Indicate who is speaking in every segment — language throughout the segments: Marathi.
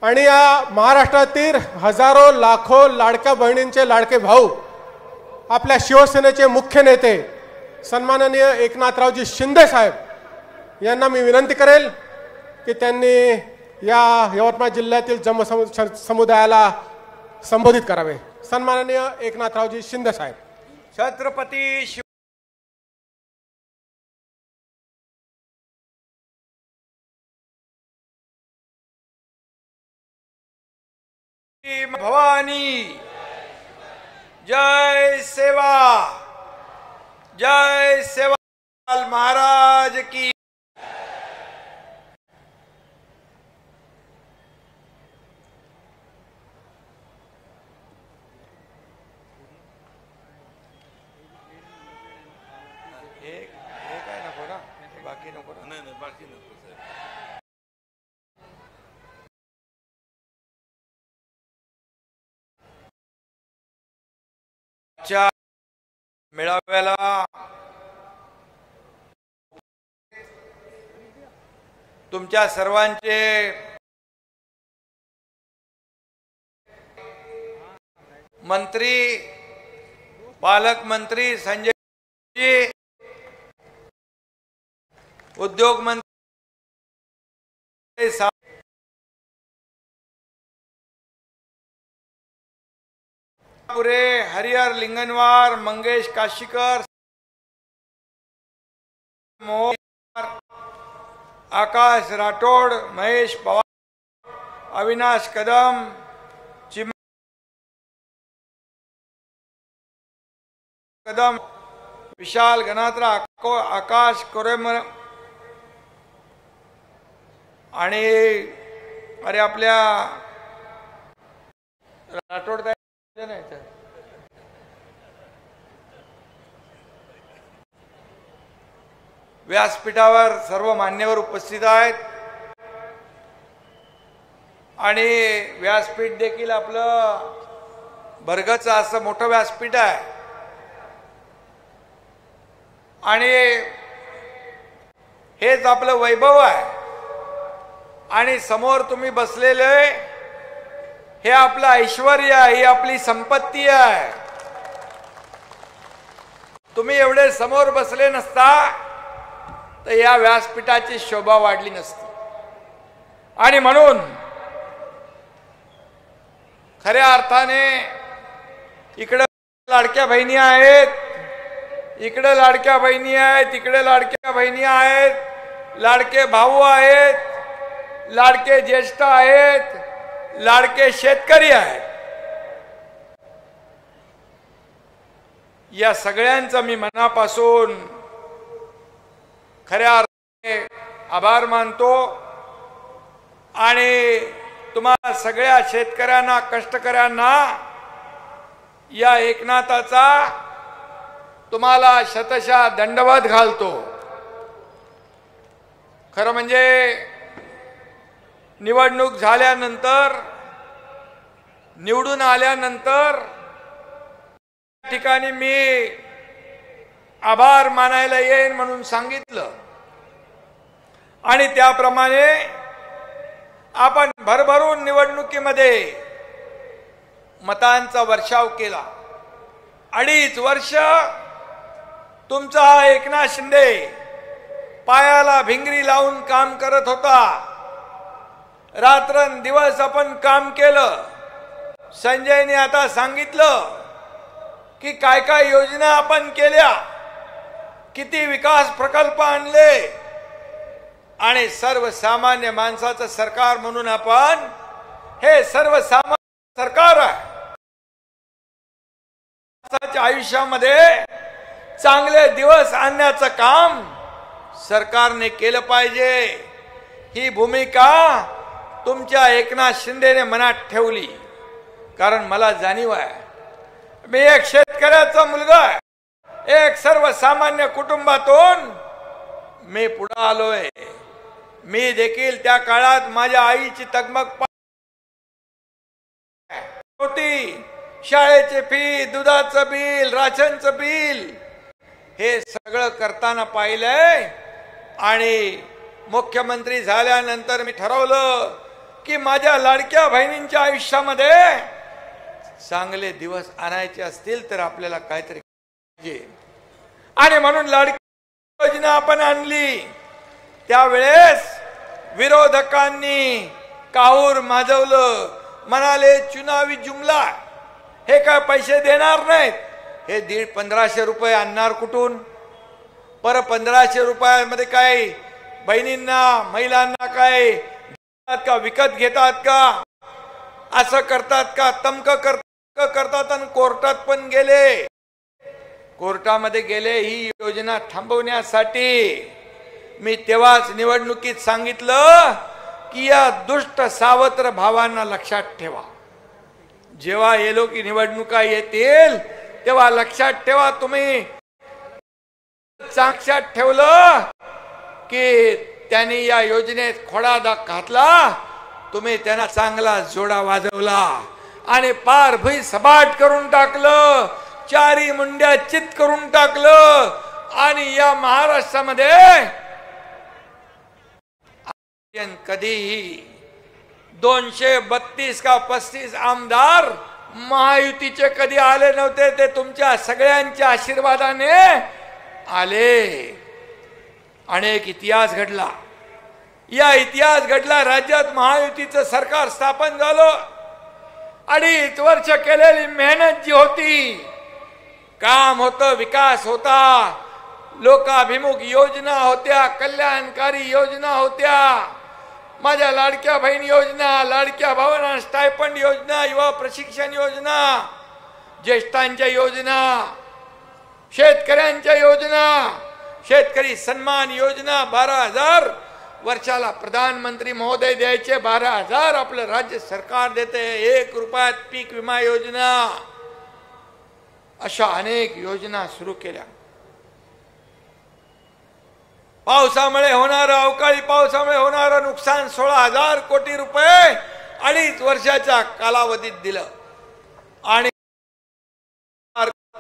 Speaker 1: आणि या महाराष्ट्रातील हजारो लाखो लाडक्या बहिणींचे लाडके भाऊ आपल्या शिवसेनेचे मुख्य नेते सन्माननीय एकनाथरावजी शिंदे साहेब यांना मी विनंती करेल की त्यांनी या यवतमाळ जिल्ह्यातील समुदायाला संबोधित करावे। सन्माननीय एकनाथरावजी शिंदे साहेब।
Speaker 2: छत्रपती भवानी जय सेवा महाराज की। काय नको ना, बाकी नको ना, नाही बाकी नको। मेळाव्याला तुमच्या सर्वांचे मंत्री, पालकमंत्री संजय जी, उद्योग मंत्री पुरे, हरिहर लिंगनवार, मंगेश काशीकर, आकाश राठोड, महेश पवार, अविनाश कदम, विशाल गणात्रा, आकाश कोरेमर आणि अरे आपल्या राठोड व्यासपीठावर सर्व मान्यवर उपस्थित आहेत आणि व्यासपीठ देखील आपलं भरगच असं मोठं व्यासपीठ आहे आणि हेच आपलं वैभव आहे आणि समोर तुम्ही बसलेले हे आपलं ऐश्वर्य आहे, ही आपली संपत्ती आहे। तुम्ही एवढे समोर बसले नसता तर या व्यासपीठाची शोभा वाढली नसती आणि म्हणून खऱ्या अर्थाने इकडे लाडक्या बहिणी आहेत, इकडे लाडक्या बहिणी आहेत, इकडे लाडक्या बहिणी आहेत, लाडके भाऊ आहेत, लाडके ज्येष्ठ आहेत, लाडके शेतकरी आहेत। या सगळ्यांचा मी मनापासून खऱ्या अर्थाने आभार मानतो आणि तुम्हा सगळ्या शेतकऱ्यांना, कष्टकऱ्यांना या एकनाथाचा तुम्हाला शतशः दंडवत घालतो। खरं म्हणजे निवडणूक झाल्यानंतर, निवडून आल्यानंतर ठिकाणी मी आभार मानायला येईन म्हणून सांगितलं आणि त्याप्रमाणे आपण भरभरून निवडणुकीमध्ये मतांचा वर्षाव केला। 2.5 वर्ष तुमचा हा एकनाथ शिंदे पायाला भिंगरी लावून काम करत होता, रात्रंदिवस आपण काम केलं। संजयने आता सांगितलं की काय काय योजना आपण केल्या, किती विकास प्रकल्प आणले आणि सर्वसामान्य माणसाचं सरकार म्हणून आपण हे सर्वसामान्य सरकार आहे। आयुष्यामध्ये चांगले दिवस आणण्याचं काम सरकारने केलं पाहिजे, ही भूमिका तुमच्या एकनाथ शिंदेने मनात ठेवली। कारण मला जाणीव आहे, मी एक शेतकऱ्याचा मुलगा आहे, एक सर्वसामान्य कुटुंबातून मी पुढे आलोय। मी देखील त्या काळात माझ्या आईची तगमग होती, शाळेचे फी, दुधाचं बिल, राशनचं बिल, हे सगळं करताना पाहिलंय आणि मुख्यमंत्री झाल्यानंतर मी ठरवलं की माझ्या लाडक्या बहिणींच्या आयुष्यामध्ये चांगले दिवस आणायचे असतील तर आपल्याला काहीतरी पाहिजे. आणि म्हणून लाडकी योजना आपण आणली. त्यावेळेस विरोधकांनी काहूर माजवलं, म्हणाले चुनावी जुमला, हे काय पैसे देणार नाहीत, हे 1500 रुपये आणणार कुठून, पर 1500 रुपयामध्ये काय बहिणींना महिलांना काय का विकत घेतात का, असं करतात का, तमक करतात. आणि कोर्टात पण गेले, कोर्टामध्ये गेले ही योजना थांबवण्यासाठी. मी तेव्हाच निवडणुकीत सांगितलं की या दुष्ट सावत्र भावांना लक्षात ठेवा. जेव्हा हे लोक निवडणुका येतील तेव्हा लक्षात ठेवा, तुम्ही लक्षात ठेवलं की त्यांनी या योजनेत खोडा घातला, तुम्ही त्यांना चांगला जोडा वाजवला आणि पार भुई सपाट करून टाकलं, चारी मुंड्या चित करून टाकलं. आणि या महाराष्ट्रामध्ये कधीही 232 का 35 आमदार महायुतीचे कधी आले नव्हते. ते तुमच्या सगळ्यांच्या आशीर्वादाने आले. अनेक इतिहास घडला, या इतिहास घडला. राज्यात महायुतीचं सरकार स्थापन झालं. 2.5 वर्ष केलेली मेहनत जी होती, काम होतं, विकास होता, लोकाभिमुख योजना होत्या, कल्याणकारी योजना होत्या, माझ्या लाडक्या बहीण योजना, लाडक्या भावांना स्टायपंड योजना, युवा प्रशिक्षण योजना, ज्येष्ठांच्या योजना, शेतकऱ्यांच्या योजना, शेतकरी सन्मान योजना, 12,000 वर्षाला प्रधानमंत्री महोदय द्यायचे, 12,000 आपलं राज्य सरकार देते, 1 रुपयात पीक विमा योजना, अशा अनेक योजना सुरू केल्या. पावसामुळे होणारं, अवकाळी पावसामुळे होणारं नुकसान 16,000 कोटी रुपये 2.5 वर्षाच्या कालावधीत दिलं. आणि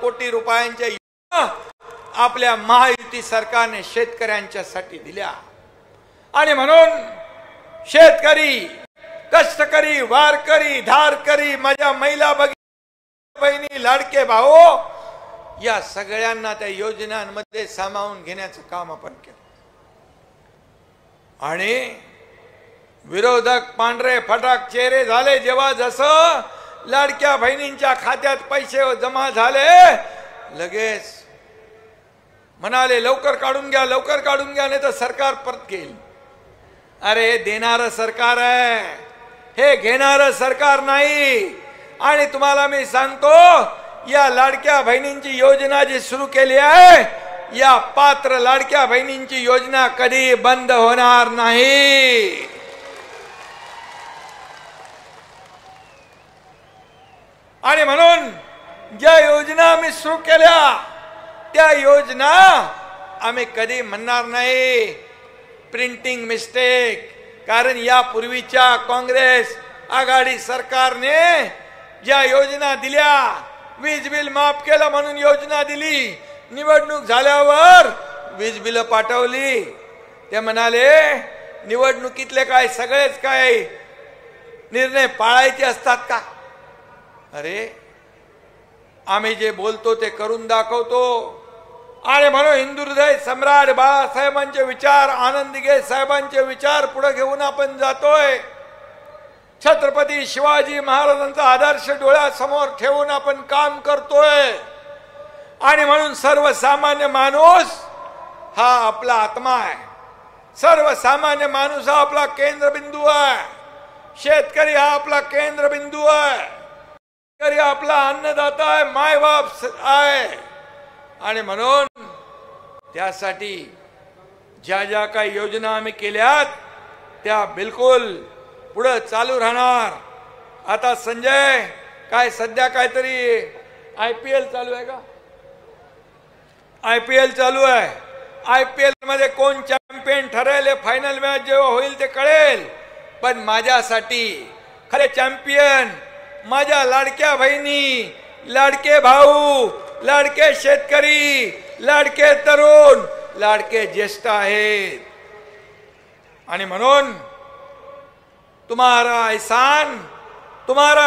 Speaker 2: कोटी रुपयांच्या योजना आपल्या महायुती सरकारने शेतकऱ्यांच्यासाठी दिल्या. आणि म्हणून शेतकरी, कष्टकरी, वारकरी, धारकरी, माझ्या महिला बहिणी, लाडके भाऊ, या सगळ्यांना त्या योजनांमध्ये सामावून घेण्याचं काम आपण केलं. आणि विरोधक पांढरे फटाक चेहरे झाले जेव्हा जसं लाडक्या बहिणींच्या खात्यात पैसे जमा झाले, लगेच म्हणाले लवकर काढून घ्या, लवकर काढून घ्या, नाही तर सरकार परत घेईल. अरे देणारं सरकार आहे, हे घेणारं सरकार नाही. आणि तुम्हाला मी सांगतो, या लाडक्या बहिणींची योजना जी सुरू केली आहे, या पात्र लाडक्या बहिणींची योजना कधी बंद होणार नाही. आणि म्हणून ज्या योजना आम्ही सुरू केल्या, त्या योजना आम्ही कधी म्हणणार नाही प्रिंटिंग मिस्टेक. कारण यापूर्वीच्या काँग्रेस आघाडी सरकारने ज्या योजना दिल्या, वीज बिल माफ केलं म्हणून योजना दिली, निवडणूक झाल्यावर वीज बिल पाठवली. ते म्हणाले निवडणुकीतले काय सगळेच काय निर्णय पाळायचे असतात का. अरे आम्ही जे बोलतो ते करून दाखवतो. आणि म्हणून हिंदू हृदय सम्राट बाळासाहेबांचे विचार, आनंदगे साहेबांचे विचार पुढे घेऊन आपण जातोय. छत्रपती शिवाजी महाराजांचा आदर्श डोळ्यासमोर ठेवून आपण काम करतोय. आणि म्हणून सर्वसामान्य माणूस हा आपला आत्मा आहे, सर्वसामान्य माणूस हा आपला केंद्रबिंदू आहे, शेतकरी हा आपला केंद्रबिंदू आहे, शेतकरी आपला अन्नदाता आहे, मायबाप आहे. आणि म्हणून त्यासाठी ज्या ज्या काही योजना आम्ही केल्यात त्या बिलकुल पुढे चालू राहणार. आता संजय काय सध्या काहीतरी IPL चालू आहे का, IPL चालू आहे. IPL मध्ये कोण चॅम्पियन ठरेल, फायनल मॅच जेव्हा होईल ते कळेल. पण माझ्यासाठी खरे चॅम्पियन माझ्या लाडक्या बहिणी, लाडके भाऊ, लाडके शेतकरी, लाडके तरुण, लाडके ज्येष्ठ आहेत. आणि म्हणून तुम्हारा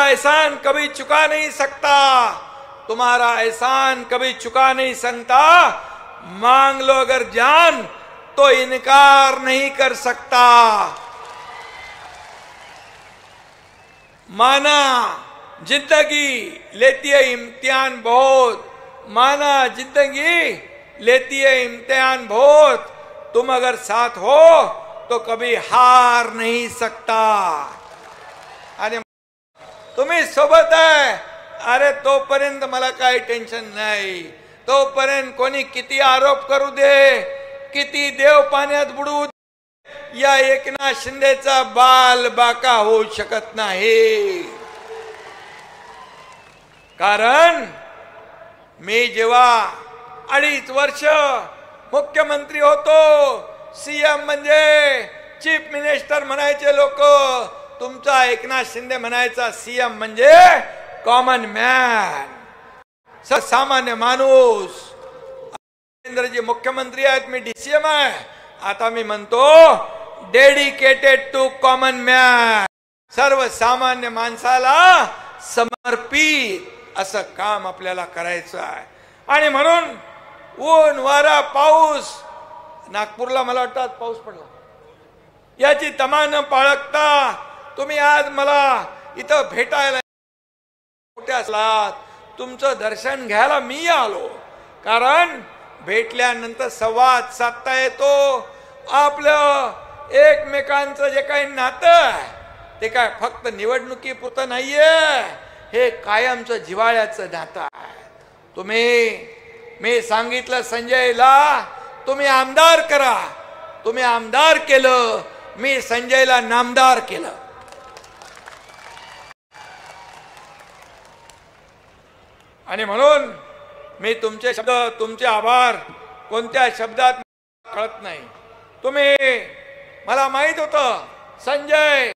Speaker 2: एहसान कभी चुका नहीं सकता, तुम्हारा एहसान कभी चुका नहीं सकता। मांग लो अगर जान तो इनकार नहीं कर सकता। माना जिंदगी लेती है इम्तिहान बहुत, माना जिंदगी लेती है इम्तिहान बहुत। तुम अगर साथ हो तो कभी हार नहीं सकता। आणि तुम्ही सोबत आहे, अरे तोपर्यंत मला काही टेन्शन नाही। तोपर्यंत कोणी किती आरोप करू दे, किती देव पाण्यात बुडवू दे, या एकनाथ शिंदेचा बाल बाका होऊ शकत नाही। कारण मी जेव्हा 2.5 वर्ष मुख्यमंत्री होतो, सीएम म्हणजे चीफ मिनिस्टर म्हणायचे लोक, तुमचा एकनाथ शिंदे म्हणायचा सीएम म्हणजे कॉमन मॅन, सामान्य माणूस। नरेंद्रजी मुख्यमंत्री आहेत, मी डीसीएम आहे। आता मी म्हणतो डेडिकेटेड टू कॉमन मॅन, सर्वसामान्य माणसाला समर्पित असं काम आपल्याला करायचं आहे। आणि म्हणून ऊन वारा पाऊस, नागपूरला मला वाटतं आज पाऊस पडला, याची तमा न बाळगता तुम्ही आज मला इथं भेटायला मोठ्या असलात, तुमचं दर्शन घ्यायला मी आलो। कारण भेटल्यानंतर संवाद साधता येतो। आपलं एकमेकांचं जे काही नातं आहे ते काय फक्त निवडणुकीपुरतं नाहीये, हे कायमचं जिव्हाळ्याचं नातं आहे। मी सांगितलं संजयला तुम्ही आमदार करा, तुम्ही आमदार केलं, मी संजयला नामदार केलं। आणि म्हणून मी तुमचे शब्द, तुमचे आभार कोणत्या शब्दात कळत नाही। तुम्ही, मला माहित होतं संजय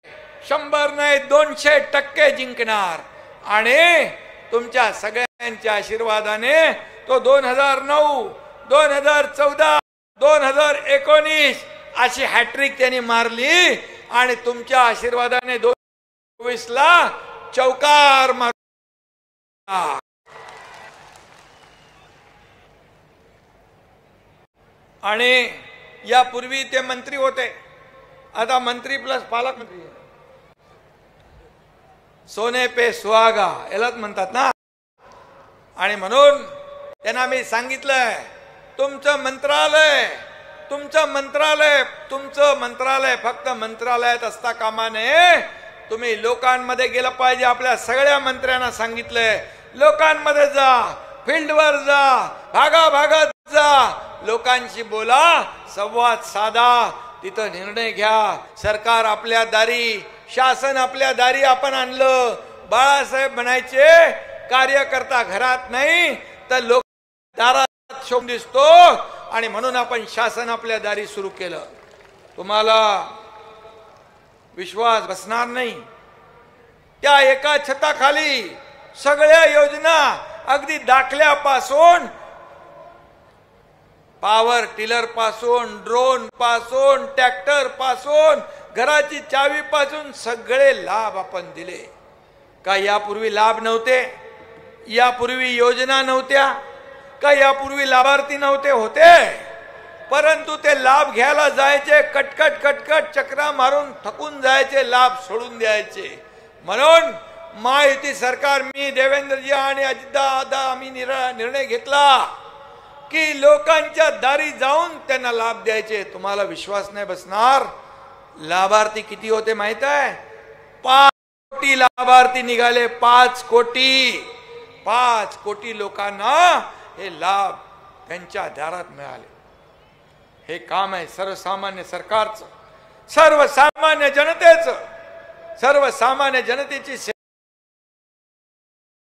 Speaker 2: 100 नाही 200% जिंकणार, आणि तुमच्या सगळ्यांच्या आशीर्वादाने तो 2009, 2014, 2019 अशी हॅट्रिक त्यांनी मारली, आणि तुमच्या आशीर्वादाने 2024ला चौकार मारला। आणि यापूर्वी ते मंत्री होते, आता मंत्री प्लस पालकमंत्री, सोने पे सुहागा यालाच म्हणतात ना। आणि म्हणून त्यांना मी सांगितलंय तुमचं मंत्रालय फक्त मंत्रालयात असता कामा नये, तुम्ही लोकांमध्ये गेलं पाहिजे। आपल्या सगळ्या मंत्र्यांना सांगितलंय लोकांमध्ये जा, फील्डवर जा, भागाभागात जा, लोकांशी बोला, संवाद साधा, तिथं निर्णय घ्या। सरकार आपल्या दारी, शासन आपल्या दारी आपण आणलं। बाळासाहेब म्हणायचे कार्यकर्ता घरात नाही तर लोक दारात शोभून दिसतो, आणि म्हणून आपण शासन आपल्या दारी सुरू केलं। तुम्हाला विश्वास बसणार नाही, त्या एका छताखाली सगळ्या योजना, अगदी दाखल्यापासून, पॉवर टिलर पासून, ड्रोन पासून, ट्रॅक्टर पासून, घराची चावी पासून सगळे लाभ आपण दिले। का यापूर्वी लाभ नव्हते? यापूर्वी योजना नव्हत्या का? यापूर्वी लाभार्थी नव्हते? होते, परंतु ते लाभ घ्यायला जायचे, कटकट चक्रा मारून थकून जायचे, लाभ सोडून द्यायचे। म्हणून महायुती सरकार, मी देवेंद्रजी आणि अजितदादा आम्ही निर्णय घेतला की लोकांच्या दारी जाऊन त्यांना लाभ द्यायचे। तुम्हाला विश्वास नाही बसणार, लाभार्थी किती होते माहित आहे? 5 कोटी लाभार्थी निघाले, 5 कोटी लोकांना हे लाभ त्यांच्या दारात मिळाले। हे काम आहे सर्वसामान्य सरकारचं, सर्वसामान्य जनतेची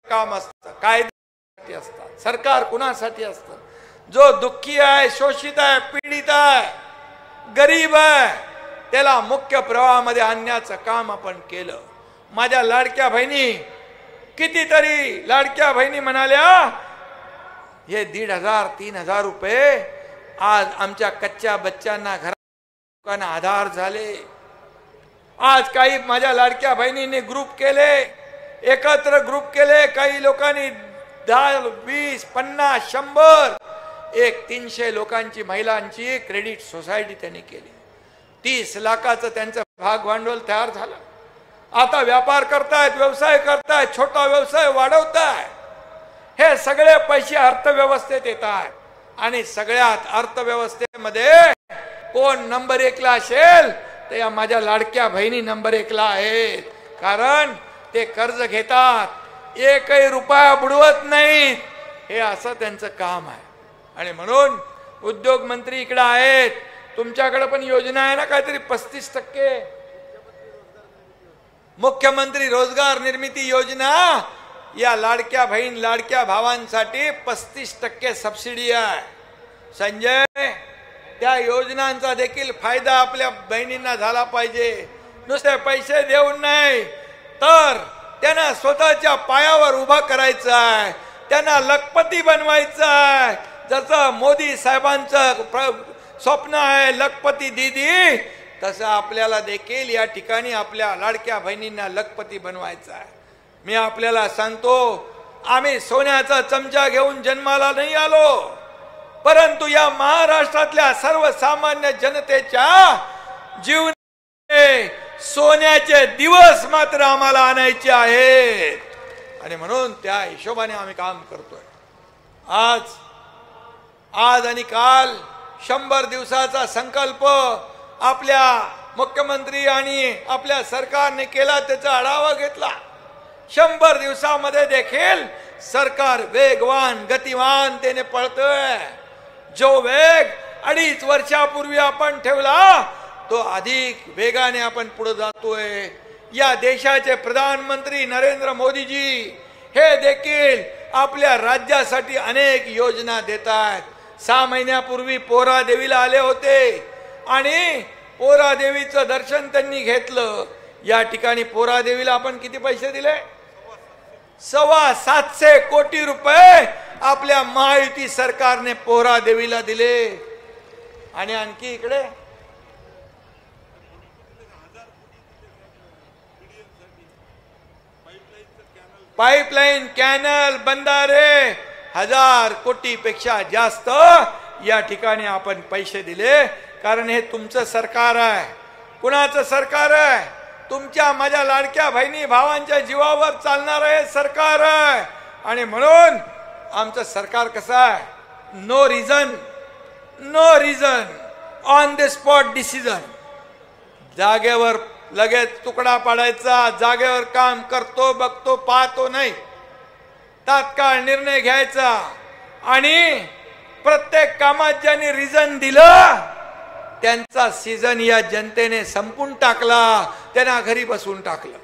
Speaker 2: काम असतं, कायद्यासाठी असतात। सरकार कुणासाठी असतं? जो दुःखी आहे, शोषित आहे, पीडित आहे, गरीब आहे, त्याला मुख्य प्रवाहामध्ये आणण्याचं काम आपण केलं। माझ्या लाडक्या बहिणी, कितीतरी लाडक्या बहिणी म्हणाल्या हे 1,500-3,000 रुपये आज आमच्या कच्च्या बच्चांना, घरांना आधार झाले। आज काही माझ्या लाडक्या बहिणींनी ग्रुप केले, एकत्र ग्रुप केले, काही लोकांनी 10, 20, 50, 100, 300 लोकांची महिलांची क्रेडिट सोसायटी त्यांनी केली. 30 लाखाचं त्यांचं भाग भांडवल तयार झालं. आता व्यापार करतायत, व्यवसाय करतायत, छोटा व्यवसाय वाढवतायत. हे सगळे पैसे अर्थव्यवस्थेत येतात आणि सगळ्यात अर्थव्यवस्थेमध्ये कोण नंबर 1 ला असेल तर या माझ्या लाडक्या बहिणी नंबर 1 ला आहेत. कारण ते कर्ज घेतात, 1 रुपया बुडवत नाहीत. हे असं त्यांचं काम आहे. आणि म्हणून उद्योग मंत्री इकडे आहेत. तुमच्याकडे पण योजना आहे ना काहीतरी 35%. मुख्यमंत्री रोजगार निर्मिती योजना, या लाडक्या बहीण लाडक्या भावांसाठी 35% सबसिडी आहे. संजय, त्या योजनांचा देखील फायदा आपल्या बहिणींना झाला पाहिजे. नुसते पैसे देऊन नाही तर त्यांना स्वतःच्या पायावर उभा करायचं आहे, त्यांना लखपती बनवायचं आहे. जसं मोदी साहेबांचं स्वप्न आहे लखपती दीदी, तसं आपल्याला देखील या ठिकाणी आपल्या लाडक्या बहिणींना लखपती बनवायचं आहे. मी आपल्याला सांगतो, आम्ही सोन्याचा चमचा घेऊन जन्माला नाही आलो, परंतु या महाराष्ट्रातल्या सर्वसामान्य जनतेच्या जीवनात सोन्याचे दिवस मात्र आम्हाला आणायचे आहेत. आणि म्हणून त्या हिशोबाने आम्ही काम करतोय. आज आणि काल 100 दिवसाचा संकल्प आपल्या मुख्यमंत्री आणि आपल्या सरकारने केला, त्याचा आढावा घेतला. 100 दिवसामध्ये देखील सरकार वेगवान गतिमानतेने पळतोय. जो वेग 2.5 वर्षापूर्वी आपण ठेवला तो अधिक वेगाने आपण पुढे जातोय. या देशाचे प्रधानमंत्री नरेंद्र मोदीजी हे देखील आपल्या राज्यासाठी अनेक योजना देत आहेत. 6 महिन्यापूर्वी पोरा देवीला आले होते आणि पोरा देवीचं दर्शन त्यांनी घेतलं. या ठिकाणी पोरा देवीला आपण किती पैसे दिले? 750 कोटी रुपये आपल्या महायुती सरकारने पोरा देवीला दिले. आणि आणखी इकडे पाईपलाईन, कॅनल, बंधारे 1000 कोटीपेक्षा जास्त या ठिकाणी आपण पैसे दिले. कारण हे तुमचं सरकार आहे. कुणाचं सरकार आहे? तुमच्या माझ्या लाडक्या बहिणी भावांच्या जीवावर चालणार हे सरकार आहे. आणि म्हणून आमचं सरकार कसं आहे? No reason on the spot decision. जागेवर लगेच तुकडा पाडायचा, जागेवर काम करतो, बघतो, पाहतो नाही, तात्काळ निर्णय घ्यायचा. आणि प्रत्येक कामात ज्यांनी रिझन दिलं त्यांचा सीझन या जनतेने संपून टाकला, त्यांना घरी बसवून टाकलं.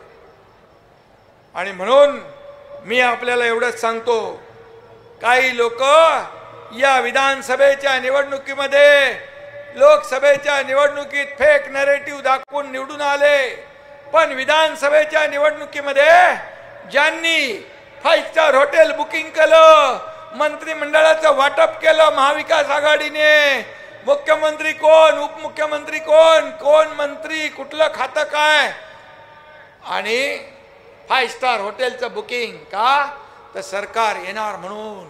Speaker 2: आणि म्हणून मी आपल्याला एवढंच सांगतो, काही लोक या विधानसभेच्या निवडणुकीमध्ये, लोकसभेच्या निवडणुकीत फेक नरेटिव्ह दाखवून निवडून आले, पण विधानसभेच्या निवडणुकीमध्ये ज्यांनी 5 स्टार हॉटेल बुकिंग केलं, मंत्रिमंडळाचं वाटप केलं महाविकास आघाडीने, मुख्यमंत्री कोण, उपमुख्यमंत्री कोण, कोण मंत्री, कुठलं खातं काय, आणि 5 स्टार हॉटेलचं बुकिंग का? तर सरकार येणार म्हणून.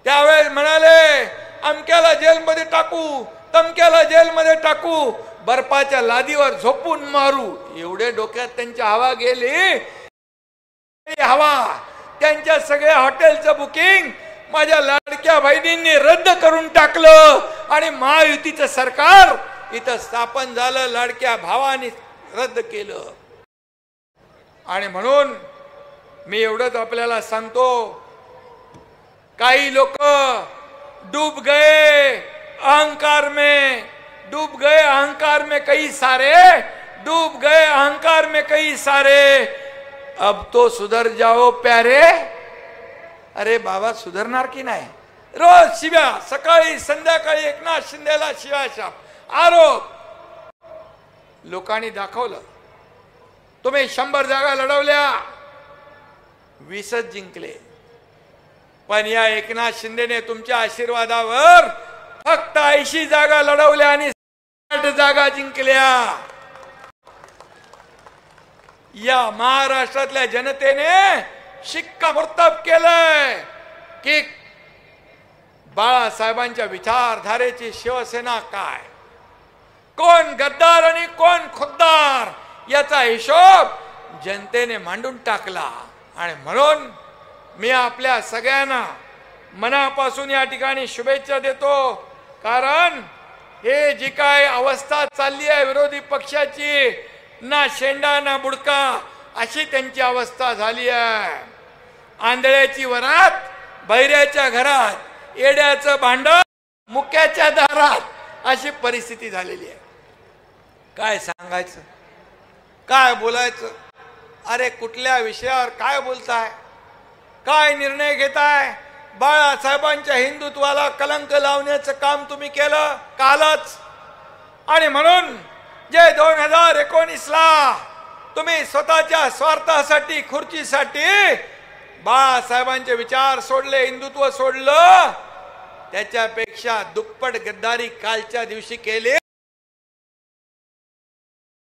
Speaker 2: त्यावेळेस म्हणाले अमक्याला जेलमध्ये टाकू, तमक्याला जेलमध्ये टाकू, बर्फाच्या लादीवर झोपून मारू. एवढे डोक्यात त्यांच्या हवा गेली. हवा त्यांच्या सगळ्या हॉटेलचं बुकिंग माझ्या लाडक्या बहिणींनी रद्द करून टाकलं आणि महायुतीचं सरकार इथं स्थापन झालं. लाडक्या भावांनी रद्द केलं. आणि म्हणून मी एवढंच आपल्याला सांगतो, काही लोक डूब गए अहंकार में, डूब गए अहंकार में कई सारे, डूब गए अहंकार में कई सारे, अब तो सुधर जाओ प्यारे. अरे बाबा, सुधारणार की नाही? रोज शिव्या, सकाळी संध्याकाळी एकनाथ शिंदेला शिव्या, आरोप. लोकांनी दाखवलं. तुम्ही 100 जागा लढवल्या, 20च जिंकले. पण या एकनाथ शिंदेने तुमच्या आशीर्वादावर फक्त 80 जागा लढवल्या आणि 60 जागा जिंकल्या. या महाराष्ट्रातल्या जनतेने शिक्कामोर्तब केलंय की बाळासाहेबांच्या विचारधारेची शिवसेना काय, कोण गद्दार आणि कोण खुद्दार याचा हिशोब जनतेने मांडून टाकला. आणि म्हणून मी आपल्या सगळ्यांना मनापासून या ठिकाणी शुभेच्छा देतो. कारण हे जी काय अवस्था चालली आहे विरोधी पक्षाची, ना शेंडा ना बुडका अशी त्यांची अवस्था झाली आहे. आंधळ्याची वरात बहिऱ्याच्या घरात, येड्याचं भांड मुक्याच्या दारात अशी परिस्थिती झालेली आहे. काय सांगायचं, काय बोलायचं? अरे कुठल्या विषयावर काय बोलताय, काय निर्णय घेताय? बाळासाहेबांच्या हिंदुत्वाला कलंक लावण्याचं काम तुम्ही केलं कालच. आणि म्हणून जे 2019ला तुम्ही स्वतःच्या स्वार्थासाठी, खुर्चीसाठी बाळासाहेबांचे विचार सोडले, हिंदुत्व सोडलं, त्याच्यापेक्षा दुप्पट गद्दारी कालच्या दिवशी केली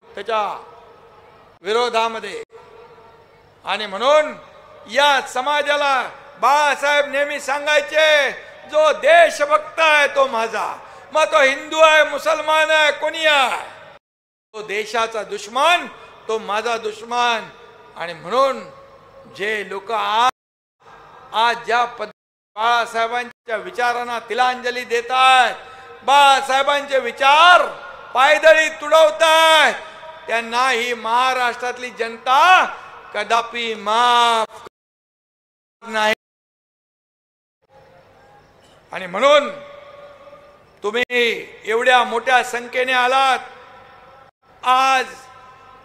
Speaker 2: त्याच्या विरोधामध्ये. आणि म्हणून या समाजाला बाळासाहेब नेहमी सांगायचे, जो देशभक्त आहे तो माझा, मग तो हिंदू आहे, मुसलमान आहे, कोणी आहे, तो देशाचा दुश्मन तो माझा दुश्मन. आणि म्हणून जे लोक आज ज्या बाळासाहेबांच्या विचारांना तिलांजली देतात, बाळासाहेबांचे विचार पायदळी तुडवतात, त्यांना ही महाराष्ट्रातली जनता कदापि माफ नाही. आणि म्हणून तुम्ही एवढ्या मोठ्या संख्येने आलात आज,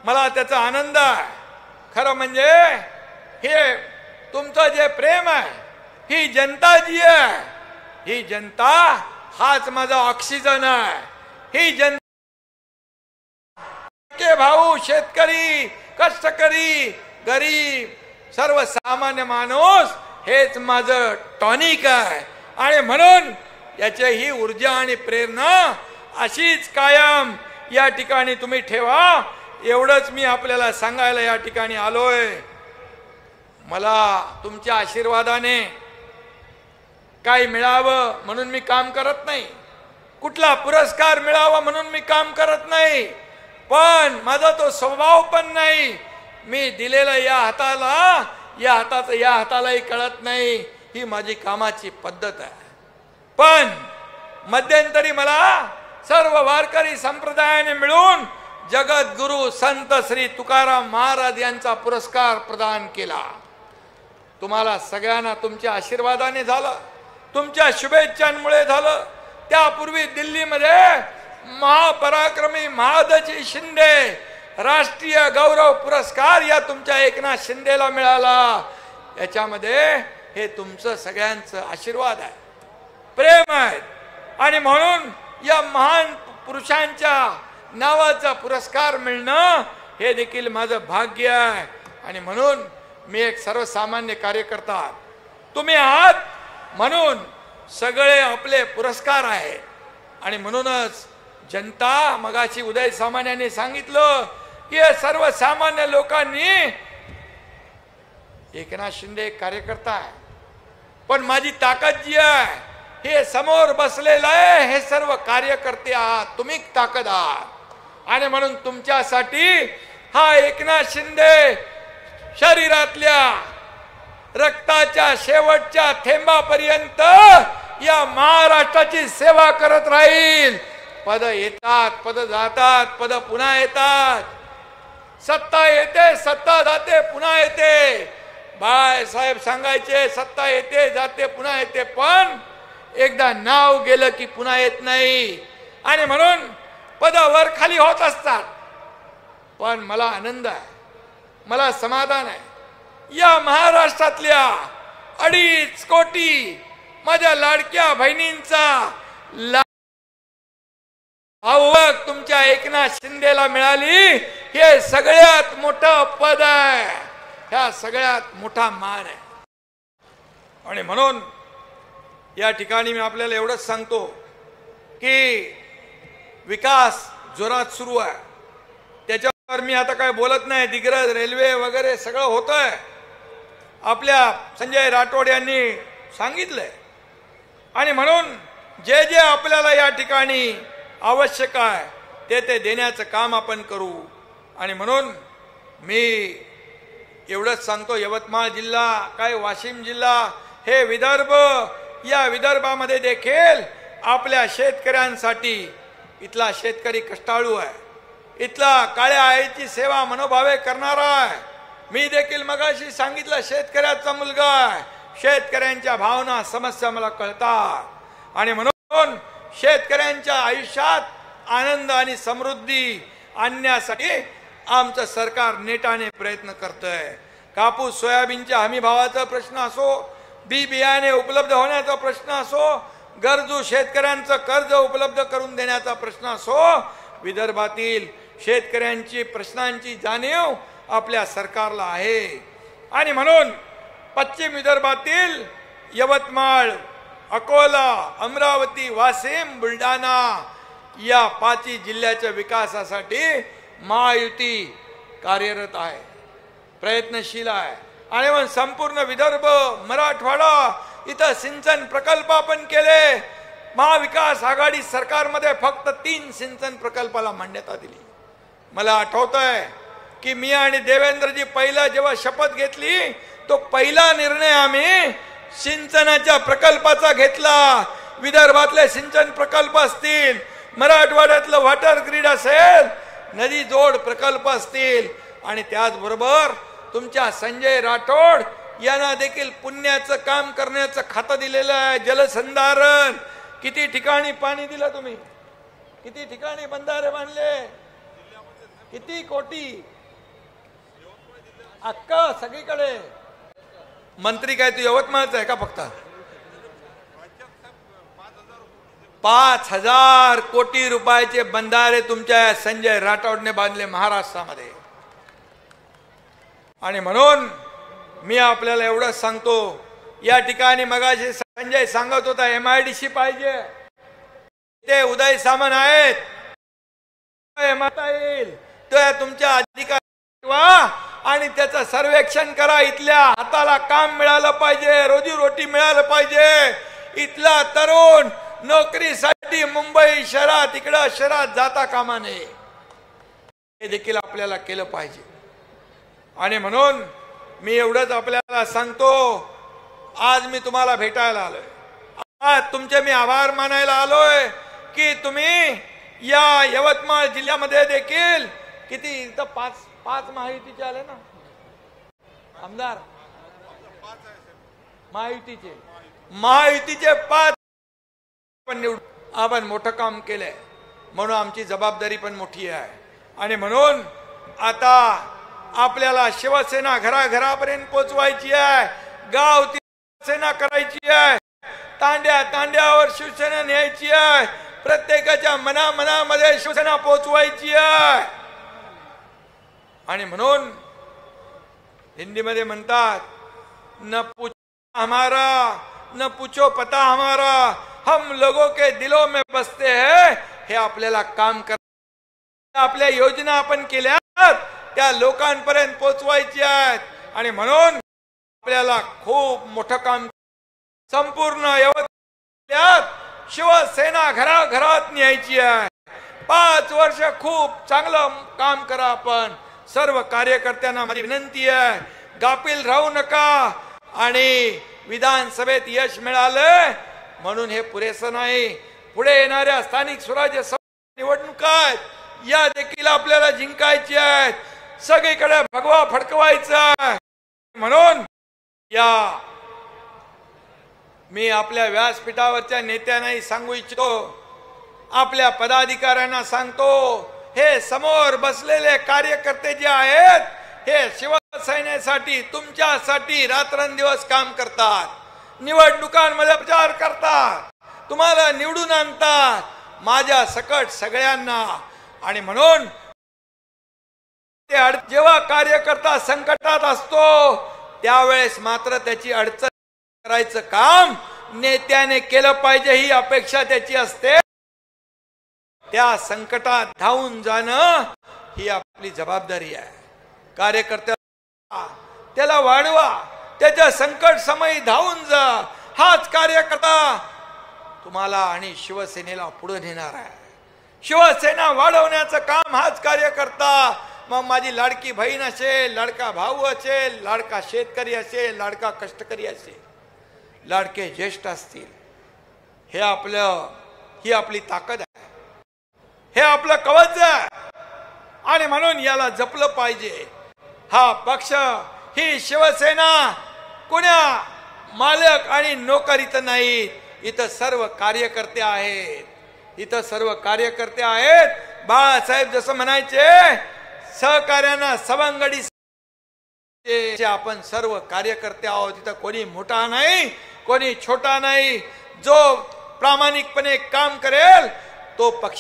Speaker 2: मला त्याचा आनंद आहे. खरं म्हणजे हे तुमचं जे प्रेम आहे, ही जनता जी आहे, ही जनता हाच माझा ऑक्सिजन आहे. ही जनता के भाऊ, शेतकरी, कष्टकरी, गरीब, सर्वसामान्य माणूस हेच माझं टॉनिक आहे. आणि म्हणून याची ही ऊर्जा आणि प्रेरणा अशीच कायम या ठिकाणी तुम्ही ठेवा, एवढंच मी आपल्याला सांगायला या ठिकाणी आलोय. मला तुमच्या आशीर्वादाने काही मिळावं म्हणून मी काम करत नाही, कुठला पुरस्कार मिळावा म्हणून मी काम करत नाही, पण माझा तो स्वभाव पण नाही. मी दिलेलं या हाताला, या हाताचं या हातालाही कळत नाही, ही माझी कामाची पद्धत आहे. पण मध्यंतरी मला सर्व वारकरी संप्रदायाने मिळून जगद्गुरु संत श्री तुकाराम महाराज यांचा पुरस्कार प्रदान केला. तुम्हाला सगळ्यांना तुमच्या आशीर्वादाने झालं, तुमच्या शुभेच्छांमुळे झालं. त्यापूर्वी दिल्लीमध्ये महापराक्रमी महादजी शिंदे राष्ट्रीय गौरव पुरस्कार या तुमच्या एकनाथ शिंदेला मिळाला. याच्यामध्ये हे तुमचं सगळ्यांचं आशीर्वाद आहे, प्रेम आहे. आणि म्हणून या महान पुरुषांच्या नावाचा पुरस्कार मिळणं हे देखील माझं भाग्य आहे. आणि म्हणून मी एक सर्वसामान्य कार्यकर्ता, तुम्ही आहात म्हणून सगळे आपले पुरस्कार आहेत. आणि म्हणूनच जनता, मगाशी उदय सामान्यांनी सांगितलं की सर्वसामान्य लोकांनी, एकनाथ शिंदे एक कार्यकर्ता आहे, पण माझी ताकद जी आहे हे समोर बसलेलं आहे, हे सर्व कार्यकर्ते आहात, तुम्ही ताकद आहात. आणि म्हणून तुमच्यासाठी हा एकनाथ शिंदे शरीरातल्या रक्ताच्या शेवटच्या थेंबापर्यंत या महाराष्ट्राची सेवा करत राहील. पद येतात, पद जातात, पद पुन्हा येतात, सत्ता येते, सत्ता जाते, पुन्हा येते. बाळासाहेब सांगायचे, सत्ता येते, जाते, पुन्हा येते, पण एकदा नाव गेलं की पुन्हा येत नाही. आणि म्हणून पद वर खाली होत असतात, पण मला आनंद आहे, मला समाधान आहे. या महाराष्ट्रातल्या 2.5 कोटी माझ्या लाडक्या बहिणींचा आवक तुमच्या एकनाथ शिंदेला मिळाली, हे सगळ्यात मोठं पद आहे, ह्या सगळ्यात मोठा मान आहे. आणि म्हणून या ठिकाणी मी आपल्याला एवढंच सांगतो की विकास जोरात सुरू आहे, त्याच्यावर मी आता काय बोलत नाही. दिग्रज रेल्वे वगैरे सगळं होतंय. आपल्या संजय राठोड यांनी सांगितलंय. आणि म्हणून जे जे आपल्याला या ठिकाणी आवश्यक आहे ते देण्याचं काम आपण करू. आणि म्हणून मी एवढंच सांगतो, यवतमाळ जिल्हा काय वाशिम जिल्हा हे विदर्भ, या विदर्भामध्ये देखील आपल्या शेतकऱ्यांसाठी इथला शेतकरी कष्टाळू आहे. इथला काळ्या आईची सेवा मनोभावे करणारा आहे. मी देखील मगाशी सांगितलं, शेतकऱ्याचा मुलगा आहे. शेतकऱ्यांच्या भावना समस्या मला कळतात. आणि म्हणून शेतकऱ्यांच्या आयुष्यात आनंद आणि समृद्धी आणण्यासाठी आमचं सरकार नेटाने प्रयत्न करतंय. कापूस सोयाबीनच्या हमी भावाचा प्रश्न असो, बी बियाणे उपलब्ध होण्याचा प्रश्न असो, गरजू शेतकऱ्यांचं कर्ज उपलब्ध करून देण्याचा प्रश्न असो, विदर्भातील शेतकऱ्यांची प्रश्नांची जाणीव आपल्या सरकारला आहे. आणि म्हणून पश्चिम विदर्भातील यवतमाळ, अकोला, अमरावती, वाशिम, बुलढाणा या 5 जिल्ह्याच्या विकासासाठी महायुती कार्यरत आहे, प्रयत्नशील आहे. आणि मग संपूर्ण विदर्भ, मराठवाडा इथं सिंचन प्रकल्प आपण केले. महाविकास आघाडी सरकारमध्ये फक्त 3 सिंचन प्रकल्पाला मान्यता दिली. मला आठवतंय की मी आणि देवेंद्रजी पहिला जेव्हा शपथ घेतली तो पहिला निर्णय आम्ही सिंचनाच्या प्रकल्पाचा घेतला. विदर्भातले सिंचन प्रकल्प असतील, मराठवाड्यातलं वॉटर ग्रीड असेल, नदी जोड प्रकल्प असतील, आणि त्याचबरोबर तुमच्या संजय राठोड यांना देखील पुण्याचं काम करण्याचं खातं दिलेलं आहे. जलसंधारण, किती ठिकाणी पाणी दिलं तुम्ही, किती ठिकाणी बंधारे बांधले, किती कोटी, अक्का सगळीकडे. मंत्री काय तू यवतमाळचा आहे का फक्त? 5,000 कोटी रुपयाचे बंधारे तुमच्या संजय राठोडने बांधले महाराष्ट्रामध्ये. आणि म्हणून मी आपल्याला एवढंच सांगतो, या ठिकाणी मगाशी संजय सांगत होता MIDC पाहिजे, ते उदय सामंत आहेत, येईल तर तुमच्या अधिकारी आणि त्याचं सर्वेक्षण करा. इथल्या हाताला काम मिळालं पाहिजे, रोजीरोटी मिळालं पाहिजे. इथला तरुण नोकरीसाठी मुंबई शहरात, इकडं शहरात जाता कामा नये, हे देखील आपल्याला केलं पाहिजे. आणि म्हणून मी एवढंच आपल्याला सांगतो, आज मी तुम्हाला भेटायला आलोय, आज तुमचे मी आभार मानायला आलोय की तुम्ही या यवतमाळ जिल्ह्यामध्ये देखील किती इथं 5 महायुतीचे आले ना आमदार, महायुतीचे 5 पण निवडून आपण मोठं काम केलंय, म्हणून आमची जबाबदारी पण मोठी आहे. आणि म्हणून आता आपल्याला शिवसेना घराघरापर्यंत पोचवायची आहे, गाव सेना करायची आहे, तांड्या तांड्यावर शिवसेना न्यायची आहे, प्रत्येकाच्या मनामध्ये शिवसेना पोचवायची आहे. आणि म्हणून हिंदीमध्ये म्हणतात, न पूछो हमारा न पूछो पता हमारा, हम लोगों के दिलों में बसते हैं. हे आपल्याला काम कर, आपल्या योजना आपण केल्यात त्या लोकांपर्यंत पोचवायची आहेत. आणि म्हणून आपल्याला खूप मोठं काम, संपूर्ण यवतमाळात शिवसेना घराघरात न्यायची आहे. 5 वर्ष खूप चांगलं काम करा. आपण सर्व कार्यकर्त्यांना माझी विनंती आहे, गाफील राहू नका. आणि विधानसभेत यश मिळालं म्हणून हे पुरेसं नाही, पुढे येणाऱ्या स्थानिक स्वराज्य निवडणुका आहेत, या देखील आपल्याला जिंकायची आहेत. सगळीकडे भगवा फडकवायचा. म्हणून या मी आपल्या व्यासपीठावरच्या नेत्यांनाही सांगू इच्छितो, आपल्या पदाधिकाऱ्यांना सांगतो, हे समोर बसलेले कार्यकर्ते जे आहेत हे शिवसेनेसाठी, तुमच्यासाठी रात्रंदिवस काम करतात, निवडणुकांमध्ये प्रचार करतात, तुम्हाला निवडून आणतात, माझ्या सकट सगळ्यांना. आणि म्हणून जेव्हा कार्यकर्ता संकटात असतो त्यावेळेस मात्र त्याची अडचण करायचं काम नेत्याने केलं पाहिजे, ही अपेक्षा त्याची असते. त्या संकटात धावून जाणं ही आपली जबाबदारी आहे. कार्यकर्त्याला त्याला वाढवा, त्याच्या संकट समयी धावून जा. हाच कार्यकर्ता तुम्हाला आणि शिवसेनेला पुढे नेणार आहे. शिवसेना वाढवण्याचं काम हाच कार्यकर्ता. मग माझी लाडकी बहीण असेल, लाडका भाऊ असेल, लाडका शेतकरी असेल, लाडका कष्टकरी असेल, लाडके ज्येष्ठ असतील, ही आपली ताकद आहे, हे आपलं कवच आहे. आणि म्हणून याला जपलं पाहिजे. हा पक्ष, ही शिवसेना कुण्या मालक आणि नोकर इथं नाही, इथं सर्व कार्यकर्ते आहेत. इथं सर्व कार्यकर्ते आहेत. बाळासाहेब जसं म्हणायचे, सहकार्यांना सवंगडी, आपण सर्व कार्यकर्ते आहोत. इथं कोणी मोठा नाही, कोणी छोटा नाही. जो प्रामाणिकपणे काम करेल तो पक्ष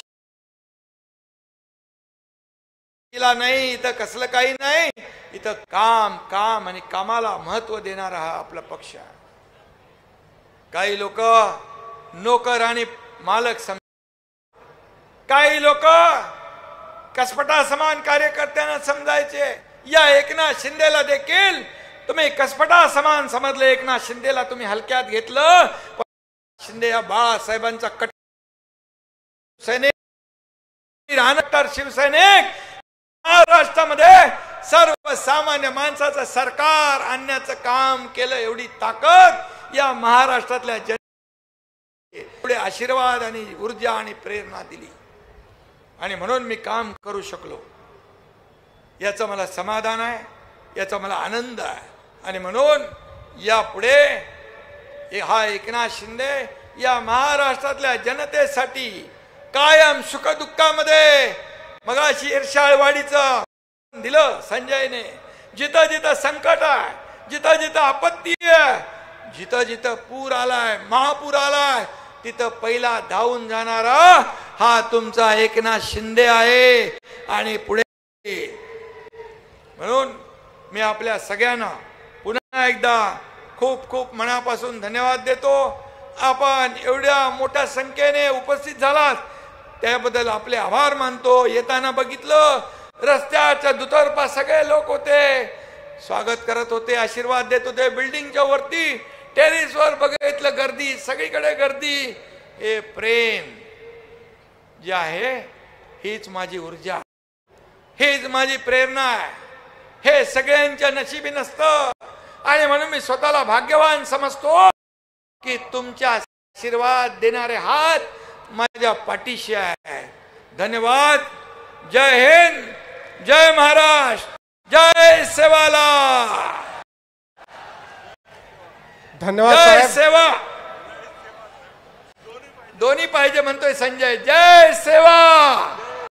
Speaker 2: नाही. इथं कसलं काही नाही. इथं काम आणि कामाला महत्व देणारा हा आपला पक्ष आहे. काही लोक नोकर आणि मालक काही लोक कसपटा समान कार्यकर्त्यांना समजायचे. या एकनाथ शिंदेला देखील तुम्ही कसपटा समान समजले. एकनाथ शिंदेला तुम्ही हलक्यात घेतलं. शिंदे या बाळासाहेबांचा कट सैनिक, रानटर शिवसैनिक, महाराष्ट्रामध्ये सर्वसामान्य माणसाचं सरकार आणण्याचं काम केलं. एवढी ताकद या महाराष्ट्रातल्या एवढे आशीर्वाद आणि ऊर्जा आणि प्रेरणा दिली. आणि म्हणून मी काम करू शकलो. याचं मला समाधान आहे, याचा मला आनंद आहे. आणि म्हणून यापुढे हा एकनाथ शिंदे या महाराष्ट्रातल्या जनतेसाठी कायम सुखदुःखामध्ये, मगाशी इर्षाळवाडीचं दिलं संजयने, जिथं जिथं संकट आहे, जिथं जिथं आपत्ती आहे, जिथं जिथं पूर आलाय, महापूर आलाय, तिथं पहिला धावून जाणारा हा तुमचा एकनाथ शिंदे आहे. आणि पुढे म्हणून मी आपल्या सगळ्यांना पुन्हा एकदा खूप खूप मनापासून धन्यवाद देतो. आपण एवढ्या मोठ्या संख्येने उपस्थित झालात त्याबद्दल आपले आभार मानतो. येताना बघितलं रस्त्याच्या दुतर्फा सगळे लोक होते, स्वागत करत होते, आशीर्वाद देत होते. बिल्डिंगच्या वरती टेरेसवर बघितलं गर्दी, सगळीकडे गर्दी. हे प्रेम जे आहे हीच माझी ऊर्जा, हीच माझी प्रेरणा आहे. हे सगळ्यांच्या नशिबी नसतं. आणि म्हणून मी स्वतःला भाग्यवान समजतो की तुमच्या आशीर्वाद देणारे हात माझ्या पाठीशी आहे. धन्यवाद. जय हिंद, जय महाराष्ट्र, जय सेवाला.
Speaker 1: धन्यवाद
Speaker 2: जय
Speaker 1: साहेब.
Speaker 2: सेवा. दोन्ही पाहिजे म्हणतोय संजय. जय सेवा.